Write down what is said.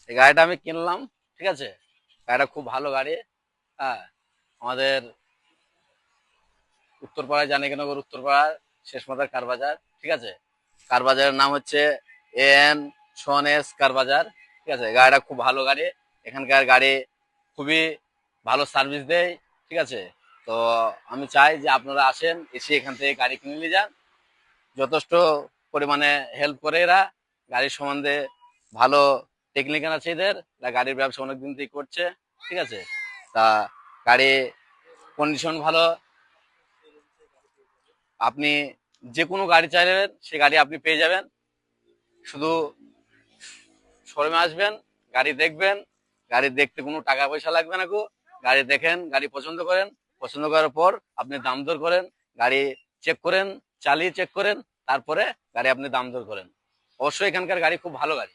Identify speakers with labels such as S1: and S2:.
S1: এই গাড়িটা আমি কিনলাম, ঠিক আছে। গাড়িটা খুব ভালো গাড়ি। হ্যাঁ, আমাদের উত্তরপাড়ায়, জানিকনগর উত্তরপাড়ার শেষ মাথার কার বাজার, ঠিক আছে। কার বাজারের নাম হচ্ছে এন সোনেস কার বাজার, ঠিক আছে। গাড়িটা খুব ভালো গাড়ি। এখানকার গাড়ি খুবই ভালো সার্ভিস দেয়, ঠিক আছে। তো আমি চাই যে আপনারা আসেন, এসে এখান থেকে গাড়ি কিনে নিয়ে যান। যথেষ্ট পরিমাণে হেল্প করে এরা, গাড়ির সম্বন্ধে ভালো টেকনিক্যাল আছে এদের। এরা গাড়ির ব্যবসা অনেকদিন থেকে করছে, ঠিক আছে। তা গাড়ি কন্ডিশন ভালো। আপনি যে কোনো গাড়ি চাইবেন সে গাড়ি আপনি পেয়ে যাবেন। শুধু শোরুমে আসবেন, গাড়ি দেখবেন। গাড়ি দেখতে কোনো টাকা পয়সা লাগবে না গো। গাড়ি দেখেন, গাড়ি পছন্দ করেন, পছন্দ করার পর আপনি দাম দর করেন। গাড়ি চেক করেন, চালিয়ে চেক করেন, তারপরে গাড়ি আপনি দাম দর করেন। অবশ্যই এখানকার গাড়ি খুব ভালো গাড়ি।